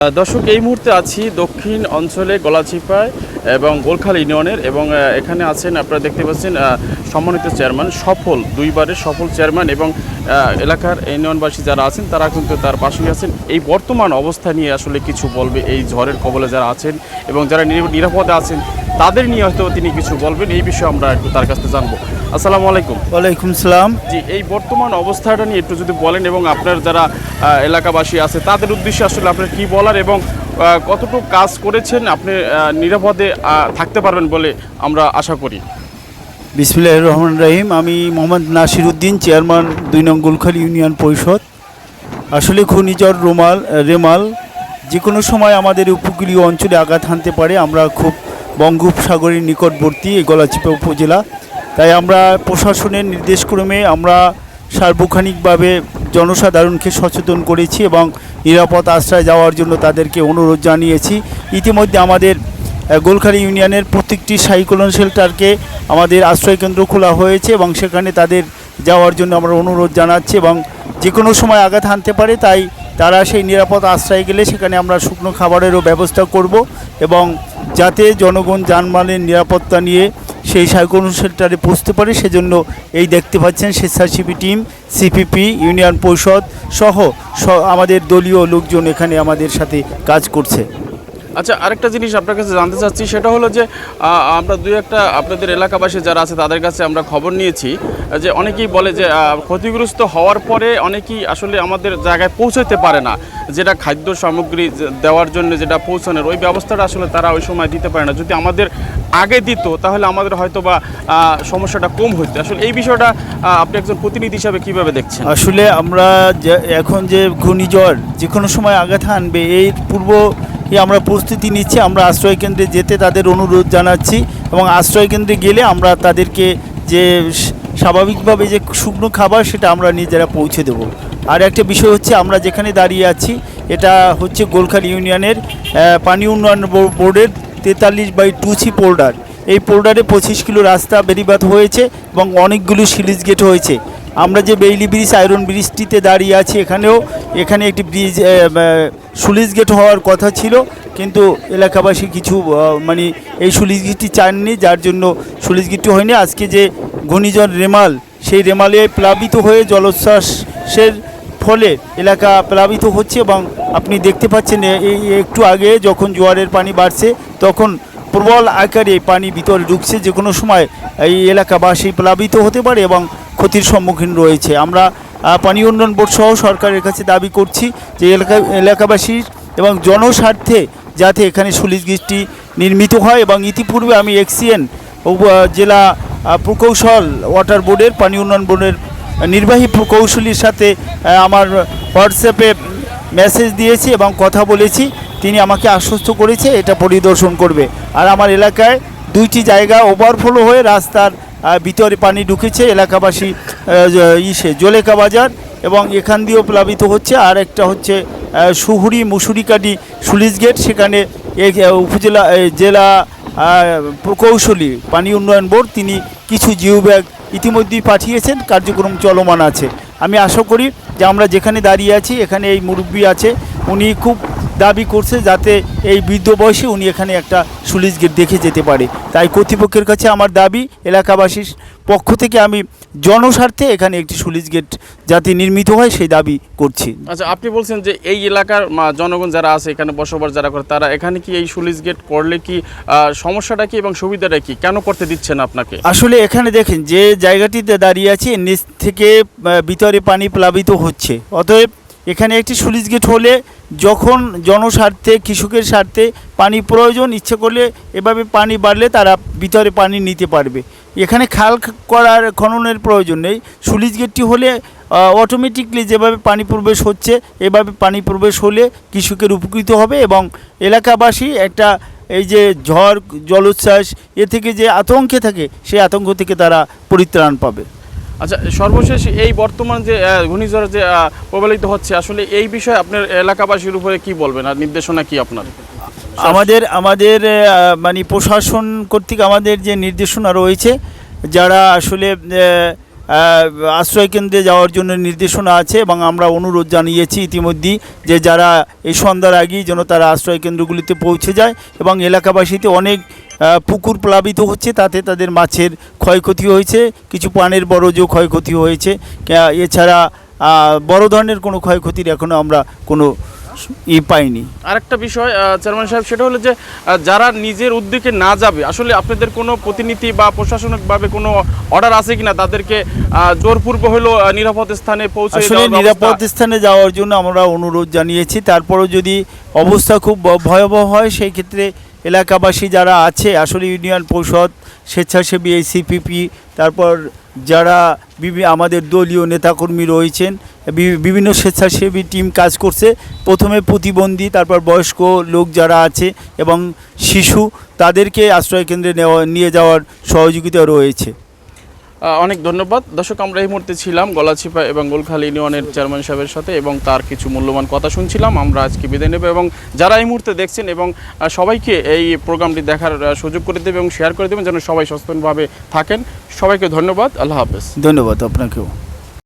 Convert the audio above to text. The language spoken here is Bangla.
দর্শক, এই মুহূর্তে আছি দক্ষিণ অঞ্চলে গলাচিপায় এবং গোলখাল ইউনিয়নের এবং এখানে আছেন আপনারা দেখতে পাচ্ছেন সম্মানিত চেয়ারম্যান, দুইবারের সফল চেয়ারম্যান এবং এলাকার ইউনিয়নবাসী যারা আছেন তারা কিন্তু তার পাশেই আছেন। এই বর্তমান অবস্থা নিয়ে আসলে কিছু বলবে, এই ঝড়ের কবলে যারা আছেন এবং যারা নিরাপদে আছেন তাদের নিয়ে হয়তো তিনি কিছু বলবেন। এই বিষয়ে আমরা একটু তার কাছ থেকে জানবো। আসসালামু আলাইকুম। ওয়ালাইকুম সালাম। জি, এই বর্তমান অবস্থাটা নিয়ে একটু যদি বলেন এবং আপনার যারা এলাকাবাসী আছে তাদের উদ্দেশ্যে আসলে আপনার কী বলার এবং কতটুকু কাজ করেছেন আপনি নিরাপদে থাকতে পারবেন বলে আমরা আশা করি। বিসমিল্লাহির রহমানির রহিম। আমি মোহাম্মদ নাসির উদ্দিন, চেয়ারম্যান ২ নং গোলখাল ইউনিয়ন পরিষদ। আসলে ঘূর্ণিঝড় রেমাল যে কোনো সময় আমাদের উপকূলীয় অঞ্চলে আঘাত হানতে পারে। আমরা খুব বঙ্গোপসাগরের নিকটবর্তী এই গলাচিপা উপজেলা, তাই আমরা প্রশাসনের নির্দেশক্রমে আমরা সার্বক্ষণিকভাবে জনসাধারণকে সচেতন করেছি এবং নিরাপদ আশ্রয় যাওয়ার জন্য তাদেরকে অনুরোধ জানিয়েছি। ইতিমধ্যে আমাদের গোলখালী ইউনিয়নের প্রত্যেকটি সাইক্লোন শেল্টারকে আমাদের আশ্রয়কেন্দ্র খোলা হয়েছে এবং সেখানে তাদের যাওয়ার জন্য আমরা অনুরোধ জানাচ্ছি এবং যে কোনো সময় আঘাত হানতে পারে, তাই তারা সেই নিরাপদ আশ্রয় গেলে সেখানে আমরা শুকনো খাবারেরও ব্যবস্থা করব এবং যাতে জনগণ জানমালের নিরাপত্তা নিয়ে সেই সাইক্লোন শেল্টারে পৌঁছতে পারে সেজন্য এই দেখতে পাচ্ছেন স্বেচ্ছাসেবী টিম, সিপিপি, ইউনিয়ন পরিষদ সহ আমাদের দলীয় লোকজন এখানে আমাদের সাথে কাজ করছে। আচ্ছা, আরেকটা জিনিস আপনার কাছে জানতে চাচ্ছি, সেটা হলো যে আমরা একটা আপনাদের এলাকাবাসী যারা আছে তাদের কাছে আমরা খবর নিয়েছি যে অনেকেই বলে যে ক্ষতিগ্রস্ত হওয়ার পরে অনেকেই আসলে আমাদের জায়গায় পৌঁছাতে পারে না, যেটা খাদ্য সামগ্রী দেওয়ার জন্য যেটা পৌঁছানোর ওই ব্যবস্থাটা আসলে তারা ওই সময় দিতে পারে না। যদি আমাদের আগে দিত তাহলে আমাদের হয়তো বা সমস্যাটা কম হইতো। আসলে এই বিষয়টা আপনি একজন প্রতিনিধি হিসাবে কীভাবে দেখছেন? আসলে আমরা এখন যে ঘূর্ণিঝড় যে কোনো সময় আঘাত হানবে এই পূর্ব আমরা প্রস্তুতি নিচ্ছি। আমরা আশ্রয়কেন্দ্রে যেতে তাদের অনুরোধ জানাচ্ছি এবং আশ্রয়কেন্দ্রে গেলে আমরা তাদেরকে যে স্বাভাবিকভাবে যে শুকনো খাবার সেটা আমরা নিজেরা পৌঁছে দেব। আর একটা বিষয় হচ্ছে, আমরা যেখানে দাঁড়িয়ে আছি এটা হচ্ছে গোলখালী ইউনিয়নের পানি উন্নয়ন বোর্ডের 43/2C পোল্ডার। এই পোল্ডারে 25 কিলো রাস্তা বেরিবাদ হয়েছে এবং অনেকগুলো স্লুইস গেট হয়েছে। আমরা যে বেইলি ব্রিজ, আয়রন ব্রিজটিতে দাঁড়িয়ে আছি এখানে একটি ব্রিজ স্লুইস গেট হওয়ার কথা ছিল, কিন্তু এলাকাবাসী কিছু এই স্লুইস গেটটি চাননি, যার জন্য স্লুইস গেটটি হয়নি। আজকে যে ঘূর্ণিঝড় রেমাল, সেই রেমালে প্লাবিত হয়ে জলোচ্ছ্বাসের ফলে এলাকা প্লাবিত হচ্ছে এবং আপনি দেখতে পাচ্ছেন এই একটু আগে যখন জোয়ারের পানি বাড়ছে তখন প্রবল আকারে পানি ভিতরে ঢুকছে। যে কোনো সময় এই এলাকাবাসী প্লাবিত হতে পারে এবং ক্ষতির সম্মুখীন রয়েছে। আমরা পানি উন্নয়ন বোর্ড সহ সরকারের কাছে দাবি করছি যে এলাকাবাসীর এবং জনস্বার্থে যাতে এখানে স্লুইস গেটটি নির্মিত হয় এবং ইতিপূর্বে আমি এক্সিএন জেলা প্রকৌশল ওয়াটার বোর্ডের পানি উন্নয়ন বোর্ডের নির্বাহী প্রকৌশলীর সাথে আমার হোয়াটসঅ্যাপে মেসেজ দিয়েছি এবং কথা বলেছি। তিনি আমাকে আশ্বস্ত করেছে এটা পরিদর্শন করবে। আর আমার এলাকায় 2টি জায়গা ওভারফ্লো হয়ে রাস্তার ভিতরে পানি ঢুকেছে, এলাকাবাসী জলেকা বাজার এবং এখান দিয়েও প্লাবিত হচ্ছে। আর একটা হচ্ছে সুহুরি মুসুরিকাটি স্লুইস গেট, সেখানে উপজেলা জেলা প্রকৌশলী পানি উন্নয়ন বোর্ড তিনি কিছু জিও ব্যাগ ইতিমধ্যেই পাঠিয়েছেন, কার্যক্রম চলমান আছে। আমি আশা করি যে আমরা যেখানে দাঁড়িয়ে আছি এখানে এই মুরব্বী আছে, উনি খুব দাবি করছে যাতে এই বৃদ্ধ বয়সে উনি এখানে একটা স্লুইস গেট দেখে যেতে পারে। তাই কর্তৃপক্ষের কাছে আমার দাবি, এলাকাবাসীর পক্ষ থেকে আমি জনস্বার্থে এখানে একটি স্লুইস গেট যাতে নির্মিত হয় সেই দাবি করছি। আচ্ছা, আপনি বলছেন যে এই এলাকার জনগণ যারা আছে এখানে বসবাস যারা করে তারা এখানে কি এই স্লুইস গেট করলে কি সমস্যাটা কি এবং সুবিধাটা কি, কেন করতে দিচ্ছেন আপনাকে? আসলে এখানে দেখেন যে জায়গাটিতে দাঁড়িয়ে আছে নিচ থেকে ভিতরে পানি প্লাবিত হচ্ছে, অতএব এখানে একটি স্লুইস গেট হলে যখন জনস্বার্থে কৃষকের স্বার্থে পানি প্রয়োজন, ইচ্ছে করলে এভাবে পানি বাড়লে তারা ভিতরে পানি নিতে পারবে। এখানে খাল করার খননের প্রয়োজন নেই। স্লুইস গেটটি হলে অটোমেটিকলি যেভাবে পানি প্রবেশ হচ্ছে এভাবে পানি প্রবেশ হলে কৃষকের উপকৃত হবে এবং এলাকাবাসী একটা এই যে ঝড় জলোচ্ছ্বাস এ থেকে যে আতঙ্কে থাকে সেই আতঙ্ক থেকে তারা পরিত্রাণ পাবে। আচ্ছা, সর্বশেষ এই বর্তমান যে ঘূর্ণিঝড় যে প্রবলিত হচ্ছে আসলে এই বিষয়ে আপনার এলাকাবাসীর উপরে কি বলবেন আর নির্দেশনা কি আপনার? আমাদের প্রশাসন কর্তৃক আমাদের যে নির্দেশনা রয়েছে, যারা আসলে আশ্রয় কেন্দ্রে যাওয়ার জন্য নির্দেশনা আছে এবং আমরা অনুরোধ জানিয়েছি ইতিমধ্যেই যে যারা এই সন্ধ্যার আগেই যেন তারা আশ্রয় কেন্দ্রগুলিতে পৌঁছে যায় এবং এলাকাবাসীতে অনেক পুকুর প্লাবিত হচ্ছে, তাতে তাদের মাছের ক্ষয়ক্ষতি হয়েছে, কিছু পানের বরজও ক্ষয়ক্ষতি হয়েছে। এছাড়া বড় ধরনের কোনো ক্ষয়ক্ষতির এখনও আমরা কোনো পাইনি। আরেকটা বিষয় চেয়ারম্যান সাহেব, সেটা হলো যে যারা নিজের উদ্যোগে না যাবে, আসলে আপনাদের কোনো প্রতিনিধি বা প্রশাসনিকভাবে কোনো অর্ডার আছে কিনা তাদেরকে জোরপূর্বক হলো নিরাপদ স্থানে পৌঁছে আসলে দেওয়ার ব্যবস্থা? নিরাপদ স্থানে যাওয়ার জন্য আমরা অনুরোধ জানিয়েছি, তারপরেও যদি অবস্থা খুব ভয়াবহ হয় সেই ক্ষেত্রে এলাকাবাসী যারা আছে, আসলে ইউনিয়ন পরিষদ, স্বেচ্ছাসেবী সিপিপি, তারপর যারা আমাদের দলীয় নেতাকর্মী রয়েছেন, বিভিন্ন স্বেচ্ছাসেবী টিম কাজ করছে। প্রথমে প্রতিবন্ধী, তারপর বয়স্ক লোক যারা আছে এবং শিশু, তাদেরকে আশ্রয়কেন্দ্রে নিয়ে যাওয়ার সহযোগিতা রয়েছে। অনেক ধন্যবাদ। দর্শক, আমরা এই মুহূর্তে ছিলাম গলাচিপা এবং গোলখালী ইউনিয়নের চেয়ারম্যান সাহেবের সাথে এবং তার কিছু মূল্যবান কথা শুনছিলাম। আমরা আজকে বিদায় নেব এবং যারা এই মুহূর্তে দেখছেন এবং সবাইকে এই প্রোগ্রামটি দেখার সুযোগ করে দেবে এবং শেয়ার করে দেবেন যেন সবাই সচেতনভাবে থাকেন। সবাইকে ধন্যবাদ। আল্লাহ হাফেজ। ধন্যবাদ আপনাকেও।